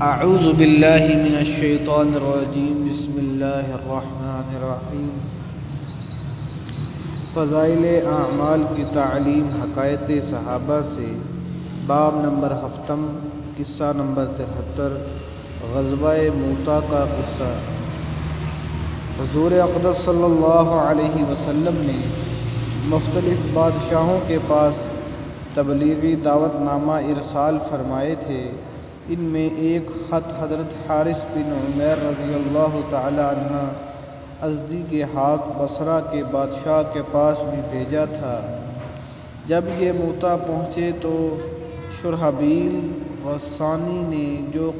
اعوذ باللہ من الشیطان الرجیم بسم اللہ الرحمن الرحیم۔ فضائل اعمال کی تعلیم حکایت صحابہ سے، باب نمبر 7، قصہ نمبر 73، غزوہ موطا کا قصہ۔ حضور اقدس صلی اللہ علیہ وسلم نے مختلف بادشاہوں کے پاس تبلیغی دعوت نامہ ارسال فرمائے تھے۔ ان میں ایک خط حضرت حارث بن عمیر رضی اللہ تعالی عنہ ازدی کے ہاتھ بصرہ کے بادشاہ کے پاس بھی بھیجا تھا۔ جب یہ موطا پہنچے تو شرحبیل غسانی نے، جو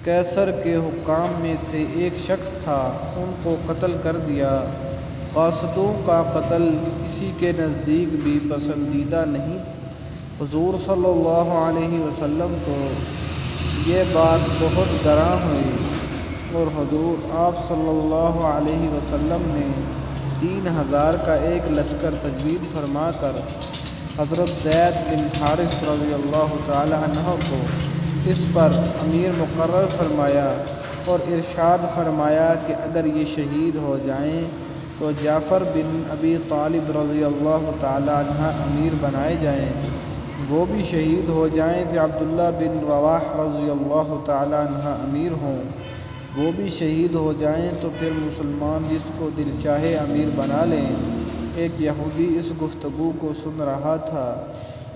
قیصر کے حکام میں سے ایک شخص تھا، ان کو قتل کر دیا۔ قاصدوں کا قتل کسی کے نزدیک بھی پسندیدہ نہیں۔ حضور صلی اللہ علیہ وسلم کو یہ بات بہت گراں ہوئی اور حضور آپ صلی اللہ علیہ وسلم نے 3000 کا ایک لشکر تجوید فرما کر حضرت زید بن حارث رضی اللہ تعالی عنہ کو اس پر امیر مقرر فرمایا اور ارشاد فرمایا کہ اگر یہ شہید ہو جائیں تو جعفر بن ابی طالب رضی اللہ تعالی عنہ امیر بنائے جائیں۔ وہ بھی شہید ہو جائیں کہ عبداللہ بن رواح رضی اللہ تعالی عنہ امیر ہوں۔ وہ بھی شہید ہو جائیں تو پھر مسلمان جس کو دل چاہے امیر بنا لیں۔ ایک یہودی اس گفتگو کو سن رہا تھا۔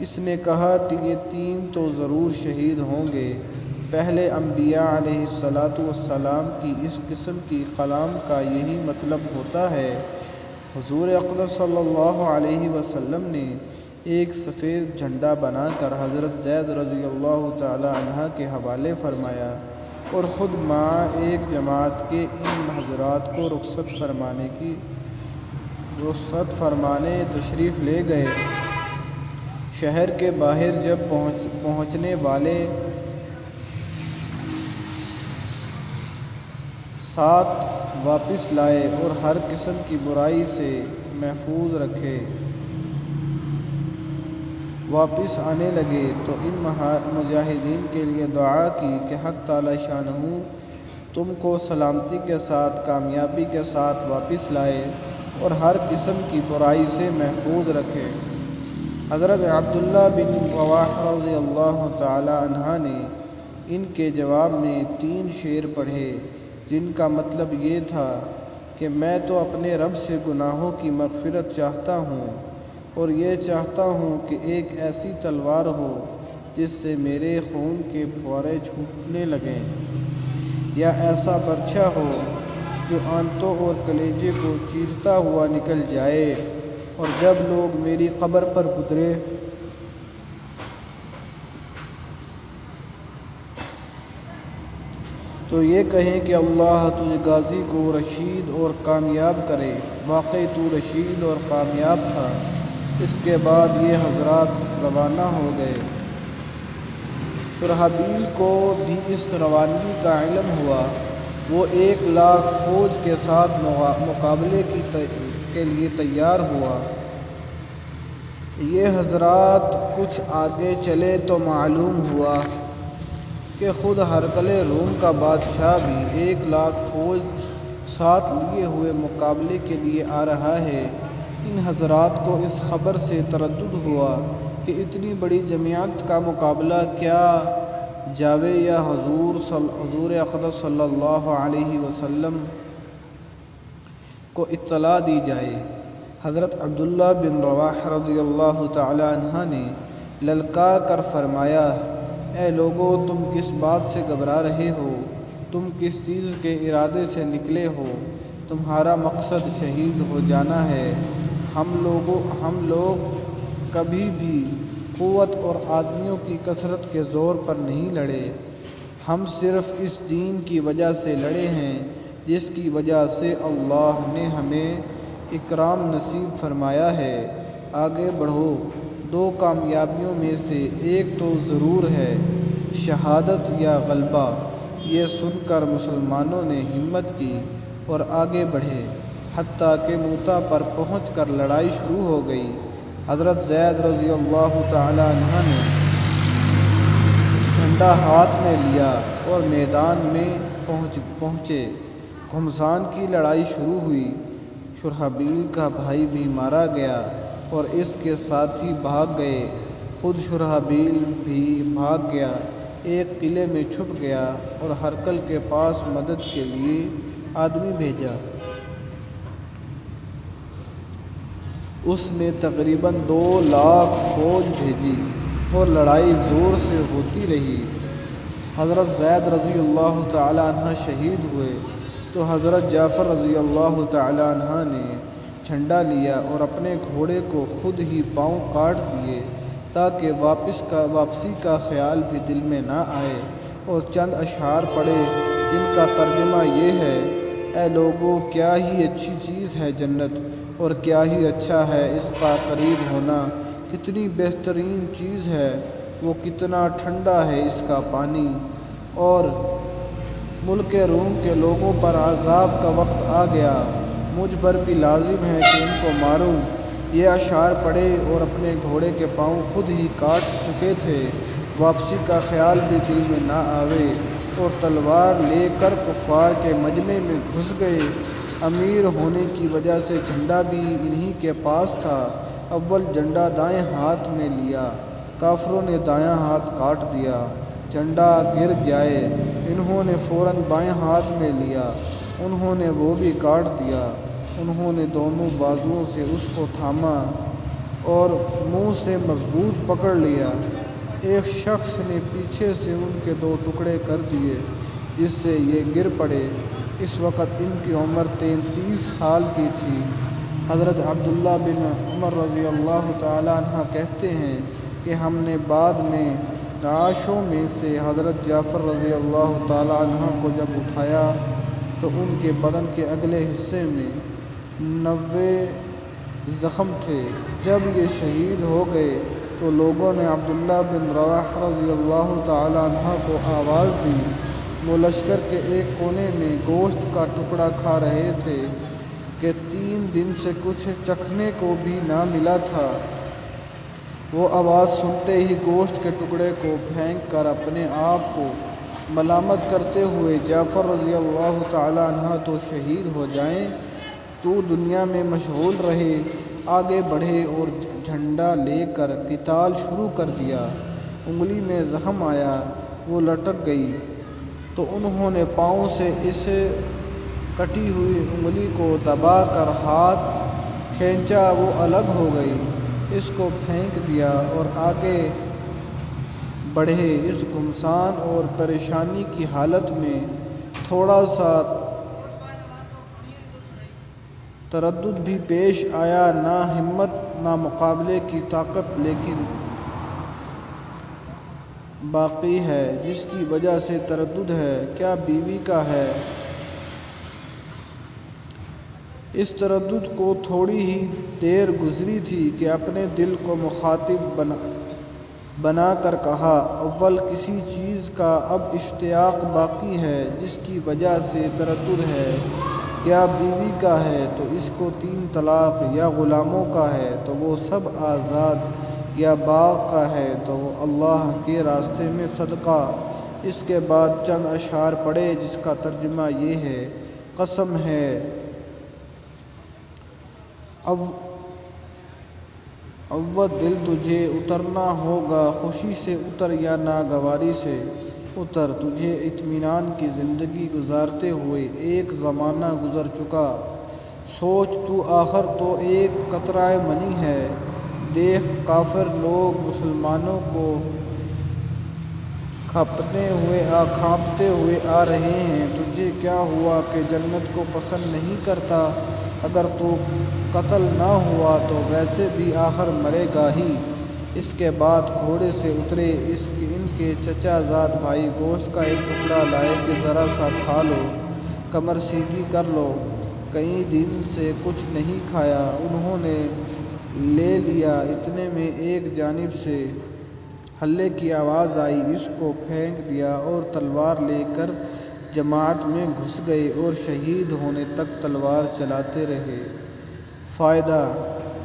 اس نے کہا کہ یہ 3 تو ضرور شہید ہوں گے۔ پہلے انبیاء علیہ السلام کی اس قسم کی کلام کا یہی مطلب ہوتا ہے۔ حضور اقدس صلی اللہ علیہ وسلم نے ایک سفید جھنڈا بنا کر حضرت زید رضی اللہ تعالی عنہ کے حوالے فرمایا اور خود مع ایک جماعت کے ان حضرات کو رخصت فرمانے تشریف لے گئے۔ شہر کے باہر جب پہنچنے والے 7 واپس لائے اور ہر قسم کی برائی سے محفوظ رکھے۔ واپس آنے لگے تو ان مجاہدین کے لیے دعا کی کہ حق تعالی شانہ تم کو سلامتی کے ساتھ، کامیابی کے ساتھ واپس لائے اور ہر قسم کی برائی سے محفوظ رکھے۔ حضرت عبداللہ بن رواح رضی اللہ تعالی عنہ نے ان کے جواب میں 3 شعر پڑھے، جن کا مطلب یہ تھا کہ میں تو اپنے رب سے گناہوں کی مغفرت چاہتا ہوں اور یہ چاہتا ہوں کہ ایک ایسی تلوار ہو جس سے میرے خون کے پھوارے چھوٹنے لگیں، یا ایسا برچھا ہو جو آنتوں اور کلیجے کو چیرتا ہوا نکل جائے، اور جب لوگ میری قبر پر گزرے تو یہ کہیں کہ اللہ تجھ غازی کو رشید اور کامیاب کرے۔ واقعی تو رشید اور کامیاب تھا۔ اس کے بعد یہ حضرات روانہ ہو گئے۔ شرحبیل کو بھی اس روانگی کا علم ہوا۔ وہ 1,00,000 فوج کے ساتھ مقابلے کے لیے تیار ہوا۔ یہ حضرات کچھ آگے چلے تو معلوم ہوا کہ خود ہرقل روم کا بادشاہ بھی 1,00,000 فوج ساتھ لیے ہوئے مقابلے کے لیے آ رہا ہے۔ ان حضرات کو اس خبر سے تردد ہوا کہ اتنی بڑی جماعت کا مقابلہ کیا جاوے یا حضور اقدس صلی اللہ علیہ وسلم کو اطلاع دی جائے۔ حضرت عبداللہ بن رواح رضی اللہ تعالی عنہ نے للکار کر فرمایا، اے لوگو، تم کس بات سے گھبرا رہے ہو؟ تم کس چیز کے ارادے سے نکلے ہو؟ تمہارا مقصد شہید ہو جانا ہے۔ ہم لوگ کبھی بھی قوت اور آدمیوں کی کثرت کے زور پر نہیں لڑے۔ ہم صرف اس دین کی وجہ سے لڑے ہیں جس کی وجہ سے اللہ نے ہمیں اکرام نصیب فرمایا ہے۔ آگے بڑھو۔ 2 کامیابیوں میں سے ایک تو ضرور ہے، شہادت یا غلبہ۔ یہ سن کر مسلمانوں نے ہمت کی اور آگے بڑھے، حتیٰ کہ موطا پر پہنچ کر لڑائی شروع ہو گئی۔ حضرت زید رضی اللہ تعالی عنہ نے جھنڈا ہاتھ میں لیا اور میدان میں پہنچے۔ گھمسان کی لڑائی شروع ہوئی۔ شرحبیل کا بھائی بھی مارا گیا اور اس کے ساتھی بھاگ گئے۔ خود شرحبیل بھی بھاگ گیا، ایک قلعے میں چھپ گیا اور ہرقل کے پاس مدد کے لیے آدمی بھیجا۔ اس نے تقریباً 2 لاکھ فوج بھیجی اور لڑائی زور سے ہوتی رہی۔ حضرت زید رضی اللہ تعالیٰ عنہ شہید ہوئے تو حضرت جعفر رضی اللہ تعالیٰ عنہ نے جھنڈا لیا اور اپنے گھوڑے کو خود ہی پاؤں کاٹ دیے تاکہ واپسی کا خیال بھی دل میں نہ آئے، اور چند اشعار پڑھے جن کا ترجمہ یہ ہے: اے لوگو، کیا ہی اچھی چیز ہے جنت، اور کیا ہی اچھا ہے اس کا قریب ہونا، کتنی بہترین چیز ہے وہ، کتنا ٹھنڈا ہے اس کا پانی، اور ملک روم کے لوگوں پر عذاب کا وقت آ گیا، مجھ پر بھی لازم ہے کہ ان کو ماروں۔ یہ اشعار پڑھے اور اپنے گھوڑے کے پاؤں خود ہی کاٹ چکے تھے، واپسی کا خیال بھی دل میں نہ آوے، اور تلوار لے کر کفار کے مجمع میں گھس گئے۔ امیر ہونے کی وجہ سے جھنڈا بھی انہی کے پاس تھا۔ اول جھنڈا دائیں ہاتھ میں لیا، کافروں نے دایاں ہاتھ کاٹ دیا، جھنڈا گر جائے، انہوں نے فوراً بائیں ہاتھ میں لیا، انہوں نے وہ بھی کاٹ دیا۔ انہوں نے دونوں بازوؤں سے اس کو تھاما اور منہ سے مضبوط پکڑ لیا۔ ایک شخص نے پیچھے سے ان کے 2 ٹکڑے کر دیے جس سے یہ گر پڑے۔ اس وقت ان کی عمر 33 سال کی تھی۔ حضرت عبداللہ بن عمر رضی اللہ تعالیٰ عنہ کہتے ہیں کہ ہم نے بعد میں نعاشوں میں سے حضرت جعفر رضی اللہ تعالیٰ عنہ کو جب اٹھایا تو ان کے بدن کے اگلے حصے میں 90 زخم تھے۔ جب یہ شہید ہو گئے تو لوگوں نے عبداللہ بن رواحہ رضی اللہ تعالیٰ عنہ کو آواز دی۔ وہ لشکر کے ایک کونے میں گوشت کا ٹکڑا کھا رہے تھے کہ 3 دن سے کچھ چکھنے کو بھی نہ ملا تھا۔ وہ آواز سنتے ہی گوشت کے ٹکڑے کو پھینک کر اپنے آپ کو ملامت کرتے ہوئے، جعفر رضی اللہ تعالیٰ عنہ تو شہید ہو جائیں، تو دنیا میں مشغول رہے، آگے بڑھے اور جھنڈا لے کر قتال شروع کر دیا۔ انگلی میں زخم آیا، وہ لٹک گئی تو انہوں نے پاؤں سے اس کٹی ہوئی انگلی کو دبا کر ہاتھ کھینچا، وہ الگ ہو گئی، اس کو پھینک دیا اور آگے بڑھے۔ اس گھمسان اور پریشانی کی حالت میں تھوڑا سا تردد بھی پیش آیا، نہ ہمت نہ مقابلے کی طاقت لیکن باقی ہے۔ جس کی وجہ سے تردد ہے، کیا بیوی کا ہے؟ اس تردد کو تھوڑی ہی دیر گزری تھی کہ اپنے دل کو مخاطب بنا کر کہا، اول کسی چیز کا اب اشتیاق باقی ہے جس کی وجہ سے تردد ہے، کیا بیوی کا ہے تو اس کو 3 طلاق، یا غلاموں کا ہے تو وہ سب آزاد، یا باغ کا ہے تو وہ اللہ کے راستے میں صدقہ۔ اس کے بعد چند اشعار پڑھے جس کا ترجمہ یہ ہے: قسم ہے اول دل تجھے اترنا ہوگا، خوشی سے اتر یا ناگواری سے اتر، تجھے اطمینان کی زندگی گزارتے ہوئے ایک زمانہ گزر چکا، سوچ تو آخر تو ایک قطرہ منی ہے، دیکھ کافر لوگ مسلمانوں کو کھانپتے ہوئے آ رہے ہیں، تجھے کیا ہوا کہ جنت کو پسند نہیں کرتا، اگر تو قتل نہ ہوا تو ویسے بھی آخر مرے گا ہی۔ اس کے بعد گھوڑے سے اترے، ان کے چچا زاد بھائی گوشت کا ایک ٹکڑا لائے کہ ذرا سا کھا لو، کمر سیدھی کر لو، کئی دن سے کچھ نہیں کھایا۔ انہوں نے لے لیا، اتنے میں ایک جانب سے ہلے کی آواز آئی، اس کو پھینک دیا اور تلوار لے کر جماعت میں گھس گئے اور شہید ہونے تک تلوار چلاتے رہے۔ فائدہ: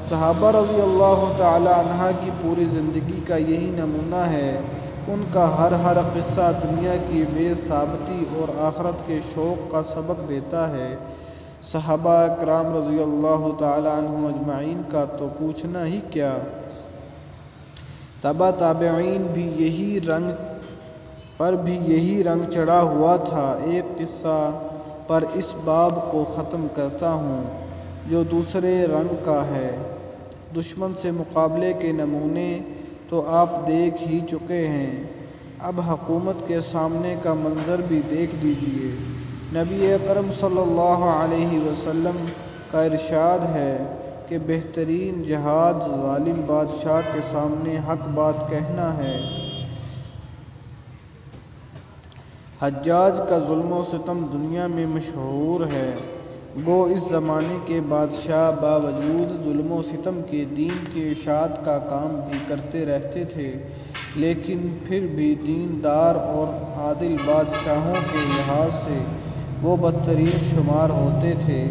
صحابہ رضی اللہ تعالی عنہ کی پوری زندگی کا یہی نمونہ ہے ان کا ہر قصہ دنیا کی بے ثابتی اور آخرت کے شوق کا سبق دیتا ہے۔ صحابہ کرام رضی اللہ تعالی عنہم اجمعین کا تو پوچھنا ہی کیا، تبع تابعین بھی یہی رنگ چڑھا ہوا تھا۔ ایک قصہ پر اس باب کو ختم کرتا ہوں جو دوسرے رنگ کا ہے۔ دشمن سے مقابلے کے نمونے تو آپ دیکھ ہی چکے ہیں، اب حکومت کے سامنے کا منظر بھی دیکھ لیجیے۔ نبی اکرم صلی اللہ علیہ وسلم کا ارشاد ہے کہ بہترین جہاد ظالم بادشاہ کے سامنے حق بات کہنا ہے۔ حجاج کا ظلم و ستم دنیا میں مشہور ہے، گو اس زمانے کے بادشاہ باوجود ظلم و ستم کے دین کی اشاعت کا کام بھی کرتے رہتے تھے، لیکن پھر بھی دیندار اور عادل بادشاہوں کے لحاظ سے وہ بدترین شمار ہوتے تھے،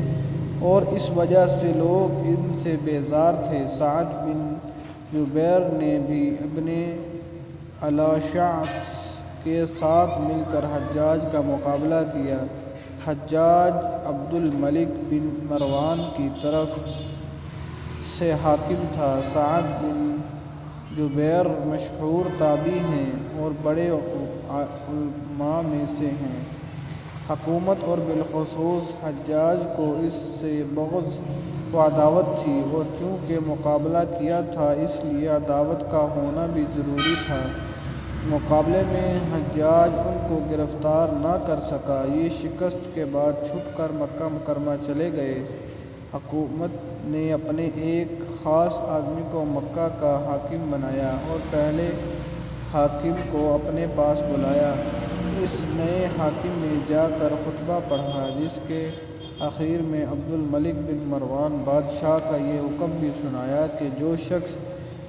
اور اس وجہ سے لوگ ان سے بیزار تھے۔ سعد بن جبیر نے بھی ابن الاشعث کے ساتھ مل کر حجاج کا مقابلہ کیا۔ حجاج عبد الملک بن مروان کی طرف سے حاکم تھا۔ سعد بن جبیر مشہور تابعی ہیں اور بڑے علماء میں سے ہیں۔ حکومت اور بالخصوص حجاج کو اس سے بغض و عداوت تھی، اور چونکہ مقابلہ کیا تھا اس لیے عداوت کا ہونا بھی ضروری تھا۔ مقابلے میں حجاج ان کو گرفتار نہ کر سکا، یہ شکست کے بعد چھپ کر مکہ مکرمہ چلے گئے۔ حکومت نے اپنے ایک خاص آدمی کو مکہ کا حاکم بنایا اور پہلے حاکم کو اپنے پاس بلایا۔ اس نئے حاکم نے جا کر خطبہ پڑھا، جس کے آخر میں عبد الملک بن مروان بادشاہ کا یہ حکم بھی سنایا کہ جو شخص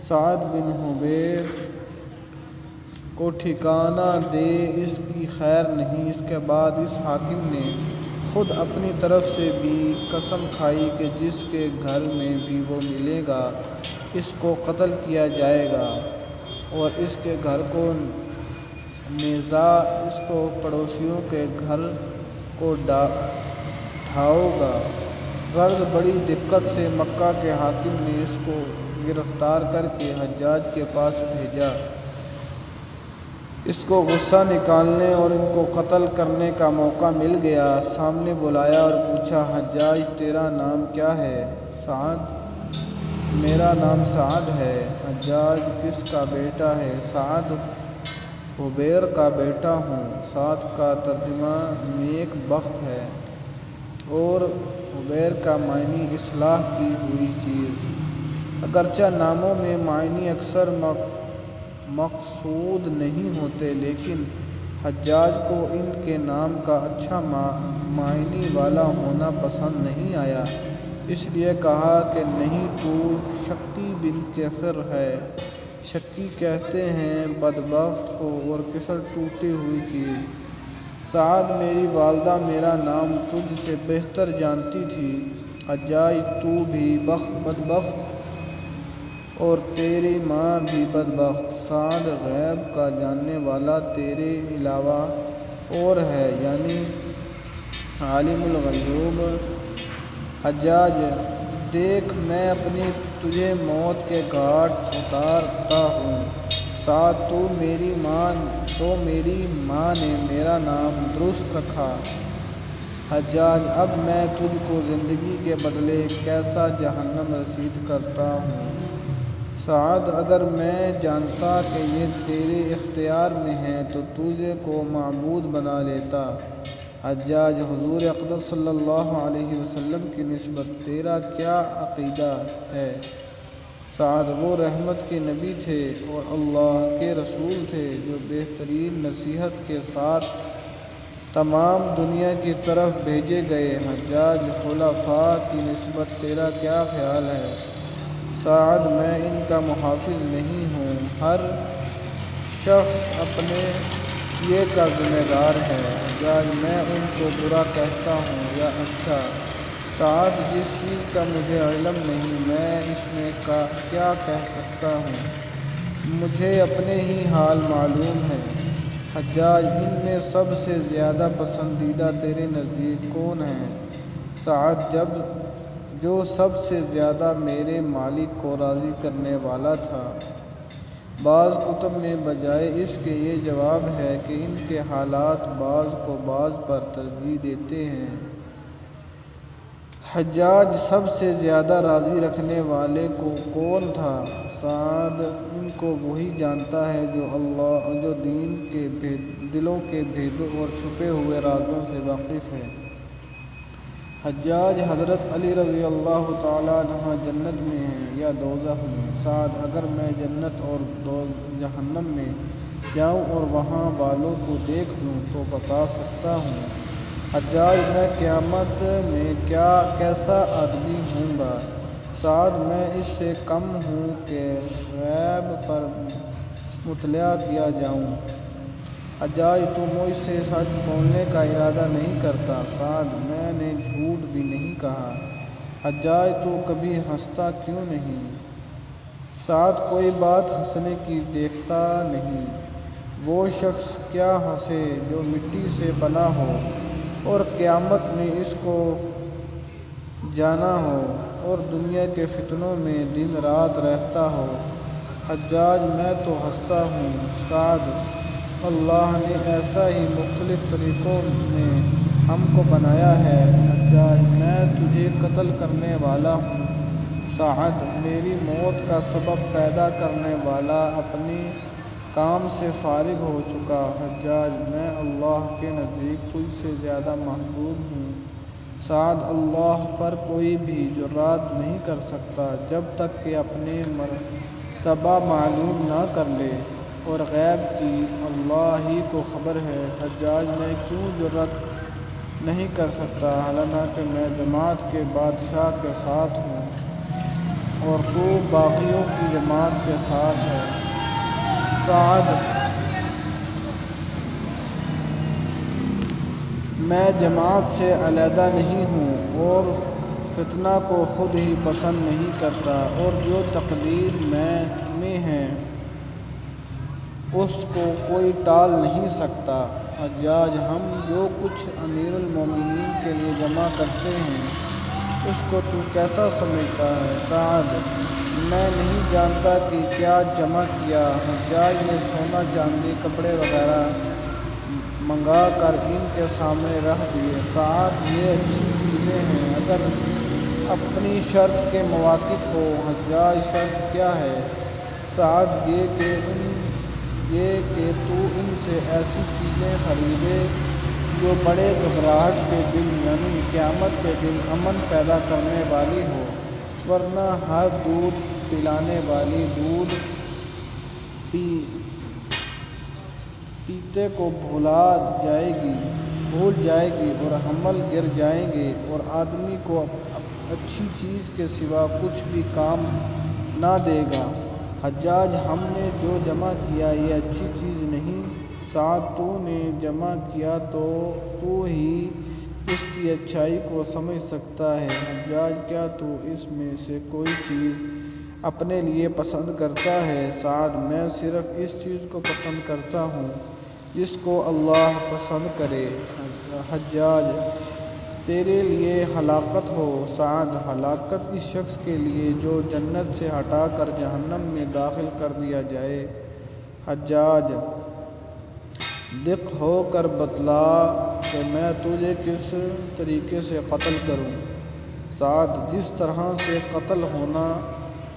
سعد بن جبیر کو ٹھکانہ دے اس کی خیر نہیں۔ اس کے بعد اس حاکم نے خود اپنی طرف سے بھی قسم کھائی کہ جس کے گھر میں بھی وہ ملے گا اس کو قتل کیا جائے گا، اور اس کے گھر کو نیزہ اس کو پڑوسیوں کے گھر کو ڈھاؤ گا۔ غرض بڑی دقت سے مکہ کے حاکم نے اس کو گرفتار کر کے حجاج کے پاس بھیجا۔ اس کو غصہ نکالنے اور ان کو قتل کرنے کا موقع مل گیا۔ سامنے بلایا اور پوچھا، حجاج تیرا نام کیا ہے؟ سعد، میرا نام سعد ہے۔ حجاج کس کا بیٹا ہے؟ سعد جبیر کا بیٹا ہوں۔ سعد کا ترجمہ نیک بخت ہے اور جبیر کا معنی اصلاح کی ہوئی چیز۔ اگرچہ ناموں میں معنی اکثر مقصود نہیں ہوتے، لیکن حجاج کو ان کے نام کا اچھا معنی والا ہونا پسند نہیں آیا، اس لیے کہا کہ نہیں، تو شقی بن کثر ہے۔ شقی کہتے ہیں بدبخت کو اور کثر ٹوٹی ہوئی چیز۔ سعد، میری والدہ میرا نام تجھ سے بہتر جانتی تھی۔ حجاج، تو بھی بدبخت اور تیری ماں بھی بدبخت۔ سعد، غیب کا جاننے والا تیرے علاوہ اور ہے، یعنی عالم الغیوب۔ حجاج، دیکھ میں اپنی تجھے موت کے گھاٹ اتارتا ہوں۔ سعد، تو میری ماں نے میرا نام درست رکھا۔ حجاج، اب میں تجھ کو زندگی کے بدلے کیسا جہنم رسید کرتا ہوں۔ سعد، اگر میں جانتا کہ یہ تیرے اختیار میں ہے تو تجھے کو معبود بنا لیتا۔ حجاج، حضور اقدس صلی اللہ علیہ وسلم کی نسبت تیرا کیا عقیدہ ہے؟ سعد، وہ رحمت کے نبی تھے اور اللہ کے رسول تھے جو بہترین نصیحت کے ساتھ تمام دنیا کی طرف بھیجے گئے۔ حجاج، خلفاء کی نسبت تیرا کیا خیال ہے؟ سعد، میں ان کا محافظ نہیں ہوں، ہر شخص اپنے کیے کا ذمہ دار ہے۔ حجاج، میں ان کو برا کہتا ہوں یا اچھا؟ سعد، جس چیز کا مجھے علم نہیں میں اس میں کیا کہہ سکتا ہوں۔ مجھے اپنے ہی حال معلوم ہے۔ حجاج ان میں سب سے زیادہ پسندیدہ تیرے نزدیک کون ہے؟ سعد جو سب سے زیادہ میرے مالک کو راضی کرنے والا تھا۔ بعض کتب میں بجائے اس کے یہ جواب ہے کہ ان کے حالات بعض کو بعض پر ترجیح دیتے ہیں۔ حجاج سب سے زیادہ راضی رکھنے والے کو کون تھا؟ سعد ان کو وہی جانتا ہے جو دلوں کے بھیدوں اور چھپے ہوئے رازوں سے واقف ہے۔ حجاج حضرت علی رضی اللہ تعالیٰ عنہ جنت میں ہیں یا دوزخ میں؟ سعد اگر میں جنت اور جہنم میں جاؤں اور وہاں والوں کو دیکھ لوں تو بتا سکتا ہوں۔ حجاج میں قیامت میں کیسا آدمی ہوں گا؟ سعد میں اس سے کم ہوں کہ غیب پر مطلع کیا جاؤں۔ حجاج تو مجھ سے سچ بولنے کا ارادہ نہیں کرتا۔ سعد میں نے جھوٹ بھی نہیں کہا۔ حجاج تو کبھی ہنستا کیوں نہیں؟ سعد کوئی بات ہنسنے کی دیکھتا نہیں۔ وہ شخص کیا ہنسے جو مٹی سے بنا ہو اور قیامت میں اس کو جانا ہو اور دنیا کے فتنوں میں دن رات رہتا ہو؟ حجاج میں تو ہنستا ہوں۔ سعد اللہ نے ایسا ہی مختلف طریقوں میں ہم کو بنایا ہے۔ حجاج میں تجھے قتل کرنے والا ہوں۔ سعد میری موت کا سبب پیدا کرنے والا اپنے کام سے فارغ ہو چکا۔ حجاج میں اللہ کے نزدیک تجھ سے زیادہ محبوب ہوں۔ سعد اللہ پر کوئی بھی جرأت نہیں کر سکتا جب تک کہ اپنے مرتبہ معلوم نہ کر لے، اور غیب کی اللہ ہی کو خبر ہے۔ حجاج میں کیوں جرأت نہیں کر سکتا حالانکہ میں جماعت کے بادشاہ کے ساتھ ہوں اور تو باغیوں کی جماعت کے ساتھ ہے؟ سعد میں جماعت سے علیحدہ نہیں ہوں اور فتنہ کو خود ہی پسند نہیں کرتا، اور جو تقدیر میں ہے اس کو کوئی ٹال نہیں سکتا۔ حجاج ہم جو کچھ امیر المومنین کے لیے جمع کرتے ہیں اس کو تو کیسا سمجھتا ہے؟ سعد میں نہیں جانتا کہ کیا جمع کیا۔ حجاج نے سونا چاندی کپڑے وغیرہ منگا کر ان کے سامنے رکھ دیے۔ سعد یہ اچھی چیزیں ہیں اگر اپنی شرط کے موافق ہو۔ حجاج شرط کیا ہے؟ سعد یہ کہ تو ان سے ایسی چیزیں خریدے جو بڑے گھبراہٹ کے دن یعنی قیامت کے دن امن پیدا کرنے والی ہو، ورنہ ہر دودھ پلانے والی دودھ پیتے کو بھول جائے گی اور حمل گر جائیں گے اور آدمی کو اچھی چیز کے سوا کچھ بھی کام نہ دے گا۔ حجاج ہم نے جو جمع کیا یہ اچھی چیز نہیں۔ سعد تو نے جمع کیا تو ہی اس کی اچھائی کو سمجھ سکتا ہے۔ حجاج کیا تو اس میں سے کوئی چیز اپنے لیے پسند کرتا ہے؟ سعد میں صرف اس چیز کو پسند کرتا ہوں جس کو اللہ پسند کرے۔ حجاج تیرے لیے ہلاکت ہو۔ سعد ہلاکت اس شخص کے لیے جو جنت سے ہٹا کر جہنم میں داخل کر دیا جائے۔ حجاج دق ہو کر بتلا کہ میں تجھے کس طریقے سے قتل کروں؟ سعد جس طرح سے قتل ہونا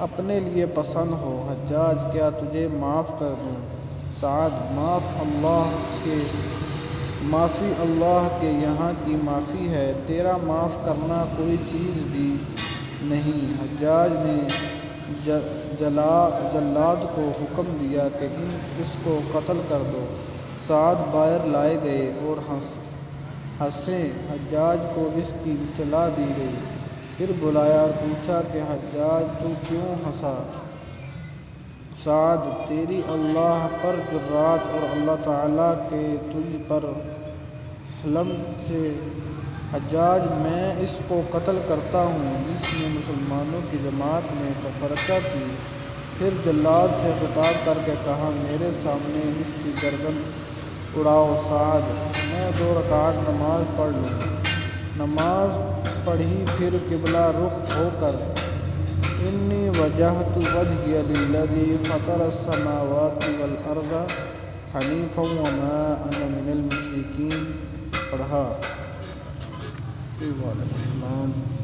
اپنے لیے پسند ہو۔ حجاج کیا تجھے معاف کر دوں؟ سعد معافی اللہ کے یہاں کی معافی ہے، تیرا معاف کرنا کوئی چیز بھی نہیں۔ حجاج نے جلاد کو حکم دیا کہ اس کو قتل کر دو۔ سعد باہر لائے گئے اور ہنسے۔ حجاج کو اس کی اطلاع دی گئی۔ پھر بلایا اور پوچھا کہ حجاج تو کیوں ہنسا؟ سعد تیری اللہ پر جرأت اور اللہ تعالیٰ کے تجھ پر حلم سے۔ حجاج میں اس کو قتل کرتا ہوں جس نے مسلمانوں کی جماعت میں تفرقہ کی پھر جلاد سے خطاب کر کے کہا میرے سامنے اس کی گردن اڑاؤ سعد، میں 2 رکعت نماز پڑھ لوں۔ نماز پڑھی پھر قبلہ رخ ہو کر انی وجہت وجہی للذی فطر السماوات والارض حنیفا وما انا من المشرکین پڑھا۔ وعلیکم السلام۔